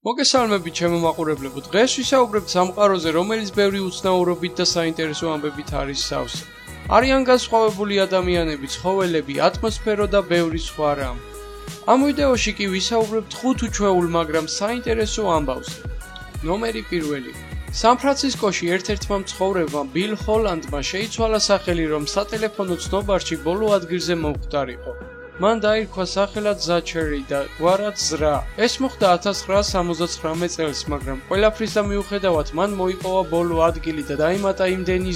მოგესალმებით ჩემო მაყურებლებო, დღეს ვისაუბრებთ სამყაროზე, რომელიც ბევრი უცნაურობით და საინტერესო ამბებით არის სავსე. არიან განსხვავებული ადამიანები, ცხოველები, ატმოსფერო და ბევრი სხვა რამ. ამ ვიდეოში კი ვისაუბრებთ 5 უჩვეულ, მაგრამ საინტერესო ამბავზე. ნომერი 1. სან-ფრანცისკოში ერთ-ერთმა მცხოვრებმა ბილ ჰოლანდმა შეიცვალა სახელი, რომ სატელეფონო ცნობარში ბოლო ადგილზე მომხვდარიყო. მან დაირქვა სახელად ზაჩერი და გვარად ზრა. ეს მოხდა 1979 წელს, მაგრამ ყველაფრის და მიუხედავად მან მოიპოვა ბოლო ადგილი და დაიმატა იმდენი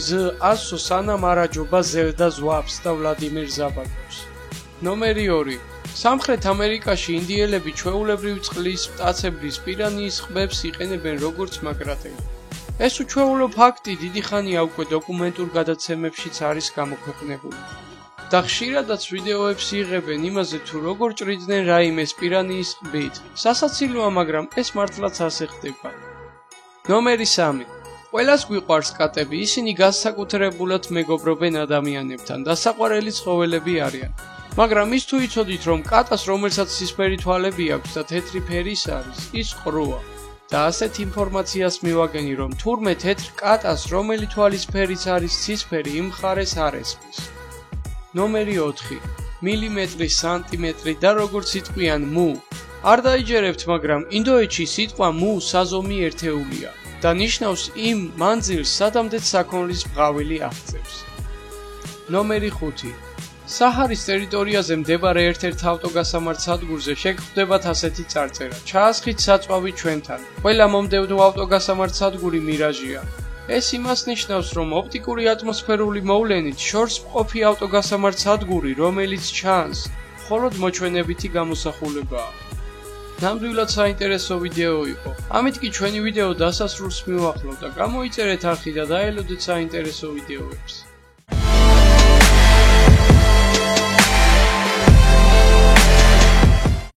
აზ-100 სანამ არ აჯობა ზელდა ზვაფს და ვლადიმერ ზაბაკოვს. ნომერი 2. სამხრეთ ამერიკაში ინდიელები ჩვეულებრივ წყლის მტაცებლის პირანიის ყბებს იყენებენ როგორც მაგრატელი. ეს უჩვეულო ფაქტი დიდი ხანია უკვე დოკუმენტურ გადაცემებშიც არის გამოქვეყნებული. და ხშირადაც ვიდეოებს იღებენ იმაზე თუ როგორ ჭრიდნენ რაიმეს პირანიის ყბით. სასაცილოა, მაგრამ ეს მართლაც ასე ხდება. ნომერი 3. ყველას გვიყვარს კატები, ისინი განსაკუთრებულად მეგობრობენ ადამიანებთან და საყვარელი ცხოველები არიან. მაგრამ ის თუ იცოდით, რომ კატას, რომელსაც ცისფერი თვალები აქვს და თეთრი ფერის არის, ის ყრუა. და ასეთ ინფორმაციას მივაგენი, რომ თურმე თეთრ კატას, რომელი თვალის ფერიც არის ცისფერი, იმ მხარეს არ ესმის. ნომერი 4. მილიმეტრი, სანტიმეტრი და როგორც იტყვიან მუ. არ დაიჯერებთ, მაგრამ ინდოეთში სიტყვა მუ საზომი ერთეულია და ნიშნავს იმ მანძილს, სადამდე საქონლის ბღავილი აღწევს. ნომერი 5. საჰარის ტერიტორიაზე მდებარე ერთ-ერთ ავტოგასამართ სადგურზე შეგხვდებათ ასეთი წარწერა: ჩაასხით საწვავი ჩვენთან. ყველა მომდევნო ავტოგასამართ სადგური მირაჟია. ეს იმას ნიშნავს, რომ ოპტიკური ატმოსფერული მოვლენით შორს მყოფი ავტოგასამართ სადგური, რომელიც ჩანს, მხოლოდ მოჩვენებითი გამოსახულებაა. ნამდვილად საინტერესო ვიდეო იყო. ამით კი ჩვენი ვიდეო დასასრულს მივახლოვ და გამოიწერეთ არხი და დაელოდეთ საინტერესო ვიდეოებს.